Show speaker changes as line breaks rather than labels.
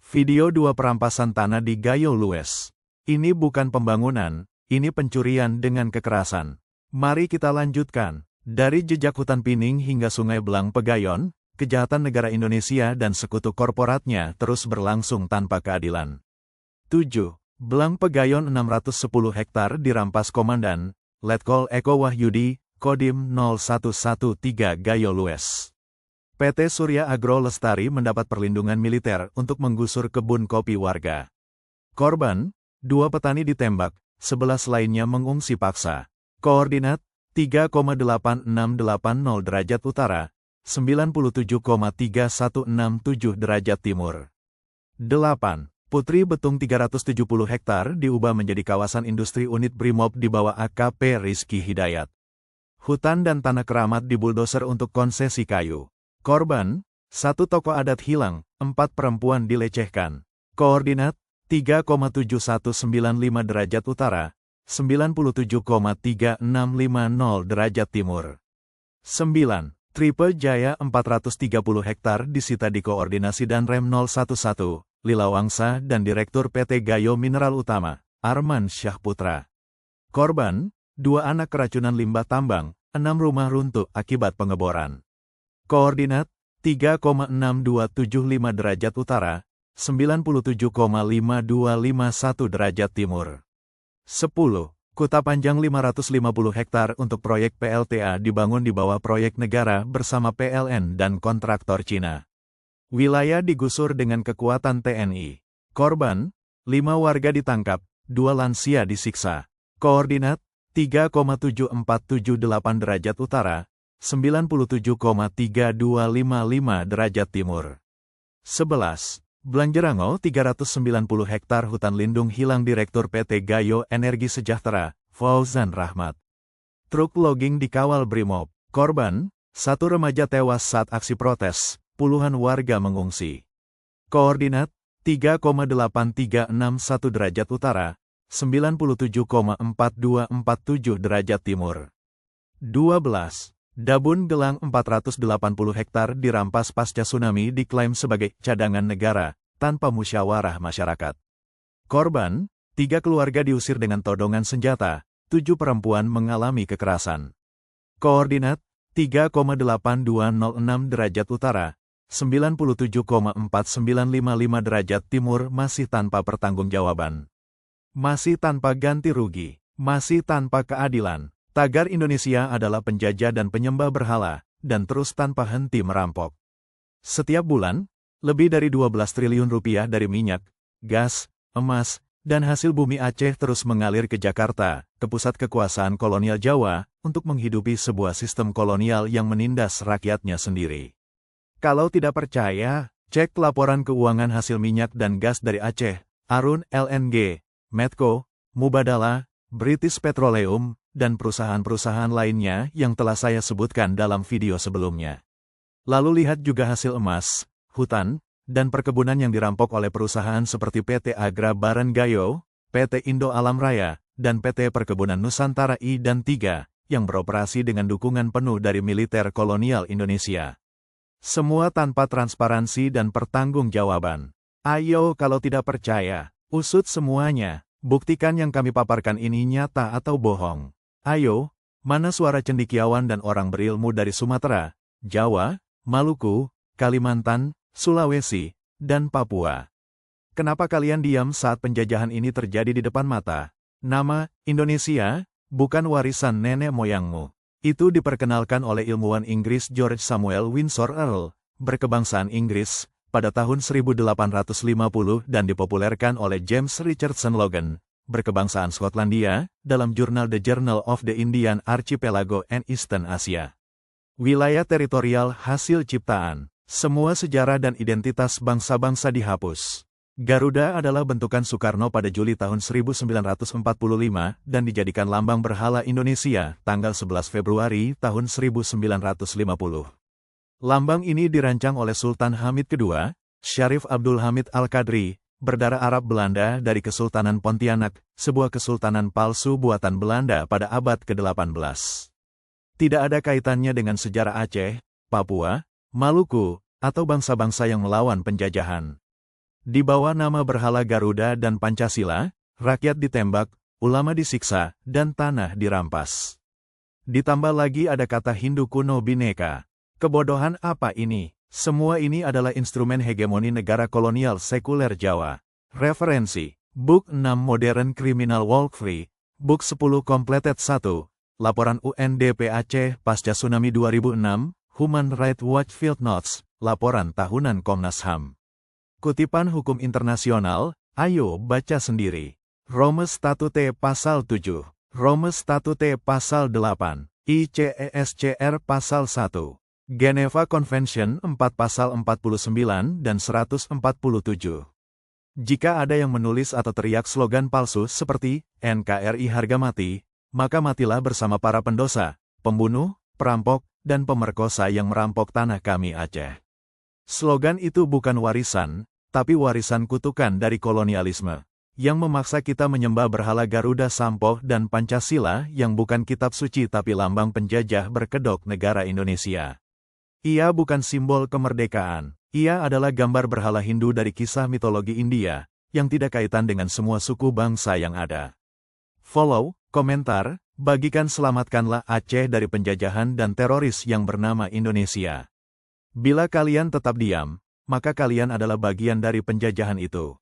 Video 2 perampasan tanah di Gayo Lues. Ini bukan pembangunan, ini pencurian dengan kekerasan. Mari kita lanjutkan. Dari jejak hutan Pining hingga Sungai Belang Pegayon, kejahatan negara Indonesia dan sekutu korporatnya terus berlangsung tanpa keadilan. 7. Belang Pegayon 610 hektar dirampas Komandan Letkol Eko Wahyudi, Kodim 0113 Gayo Lues. PT Surya Agro Lestari mendapat perlindungan militer untuk menggusur kebun kopi warga. Korban, 2 petani ditembak, 11 lainnya mengungsi paksa. Koordinat, 3,8680 derajat utara, 97,3167 derajat timur. 8. Putri Betung 370 hektar diubah menjadi kawasan industri unit Brimob di bawah AKP Rizky Hidayat. Hutan dan tanah keramat dibuldoser untuk konsesi kayu. Korban, 1 tokoh adat hilang, 4 perempuan dilecehkan. Koordinat, 3,7195 derajat utara, 97,3650 derajat timur. 9. Tripe Jaya 430 hektar disita di Koordinasi dan Rem 011, Lilawangsa dan Direktur PT Gayo Mineral Utama, Arman Syahputra. Korban, 2 anak keracunan limbah tambang, 6 rumah runtuh akibat pengeboran. Koordinat, 3,6275 derajat utara, 97,5251 derajat timur. 10. Kuta Panjang 550 hektar untuk proyek PLTA dibangun di bawah proyek negara bersama PLN dan kontraktor Cina. Wilayah digusur dengan kekuatan TNI. Korban, 5 warga ditangkap, 2 lansia disiksa. Koordinat, 3,7478 derajat utara, 97,3255 derajat timur. 11. Blangjerango 390 hektar hutan lindung hilang Direktur PT Gayo Energi Sejahtera, Fauzan Rahmat. Truk logging dikawal Brimob. Korban, 1 remaja tewas saat aksi protes, puluhan warga mengungsi. Koordinat, 3,8361 derajat utara, 97,4247 derajat timur. 12. Dabun Gelang 480 hektar dirampas pasca tsunami diklaim sebagai cadangan negara, tanpa musyawarah masyarakat. Korban, 3 keluarga diusir dengan todongan senjata, 7 perempuan mengalami kekerasan. Koordinat, 3,8206 derajat utara, 97,4955 derajat timur masih tanpa pertanggungjawaban. Masih tanpa ganti rugi, masih tanpa keadilan. Tagar Indonesia adalah penjajah dan penyembah berhala, dan terus tanpa henti merampok. Setiap bulan, lebih dari 12 triliun rupiah dari minyak, gas, emas, dan hasil bumi Aceh terus mengalir ke Jakarta, ke pusat kekuasaan kolonial Jawa, untuk menghidupi sebuah sistem kolonial yang menindas rakyatnya sendiri. Kalau tidak percaya, cek laporan keuangan hasil minyak dan gas dari Aceh, Arun LNG, Medco, Mubadala, British Petroleum, dan perusahaan-perusahaan lainnya yang telah saya sebutkan dalam video sebelumnya. Lalu lihat juga hasil emas, hutan, dan perkebunan yang dirampok oleh perusahaan seperti PT Agra Baran Gayo, PT Indo Alam Raya, dan PT Perkebunan Nusantara I dan III, yang beroperasi dengan dukungan penuh dari militer kolonial Indonesia. Semua tanpa transparansi dan pertanggungjawaban. Ayo kalau tidak percaya, usut semuanya, buktikan yang kami paparkan ini nyata atau bohong. Ayo, mana suara cendekiawan dan orang berilmu dari Sumatera, Jawa, Maluku, Kalimantan, Sulawesi, dan Papua? Kenapa kalian diam saat penjajahan ini terjadi di depan mata? Nama Indonesia bukan warisan nenek moyangmu. Itu diperkenalkan oleh ilmuwan Inggris George Samuel Windsor Earl, berkebangsaan Inggris, pada tahun 1850 dan dipopulerkan oleh James Richardson Logan, berkebangsaan Skotlandia, dalam jurnal The Journal of the Indian Archipelago and Eastern Asia. Wilayah teritorial hasil ciptaan, semua sejarah dan identitas bangsa-bangsa dihapus. Garuda adalah bentukan Soekarno pada Juli tahun 1945 dan dijadikan lambang berhala Indonesia tanggal 11 Februari tahun 1950. Lambang ini dirancang oleh Sultan Hamid II, Syarif Abdul Hamid Al-Qadri, berdarah Arab Belanda dari Kesultanan Pontianak, sebuah kesultanan palsu buatan Belanda pada abad ke-18. Tidak ada kaitannya dengan sejarah Aceh, Papua, Maluku, atau bangsa-bangsa yang melawan penjajahan. Di bawah nama berhala Garuda dan Pancasila, rakyat ditembak, ulama disiksa, dan tanah dirampas. Ditambah lagi ada kata Hindu kuno Bhinneka. Kebodohan apa ini? Semua ini adalah instrumen hegemoni negara kolonial sekuler Jawa. Referensi: Book 6 Modern Criminal Walk Free, Book 10 Completed 1, Laporan UNDP Aceh Pasca Tsunami 2006, Human Rights Watch Field Notes, Laporan Tahunan Komnas HAM. Kutipan hukum internasional, ayo baca sendiri. Rome Statute Pasal 7, Rome Statute Pasal 8, ICESCR Pasal 1, Geneva Convention 4 Pasal 49 dan 147. Jika ada yang menulis atau teriak slogan palsu seperti NKRI harga mati, maka matilah bersama para pendosa, pembunuh, perampok, dan pemerkosa yang merampok tanah kami Aceh. Slogan itu bukan warisan, tapi warisan kutukan dari kolonialisme, yang memaksa kita menyembah berhala Garuda Sampoh dan Pancasila yang bukan kitab suci tapi lambang penjajah berkedok negara Indonesia. Ia bukan simbol kemerdekaan, ia adalah gambar berhala Hindu dari kisah mitologi India, yang tidak kaitan dengan semua suku bangsa yang ada. Follow, komentar, bagikan selamatkanlah Aceh dari penjajahan dan teroris yang bernama Indonesia. Bila kalian tetap diam, maka kalian adalah bagian dari penjajahan itu.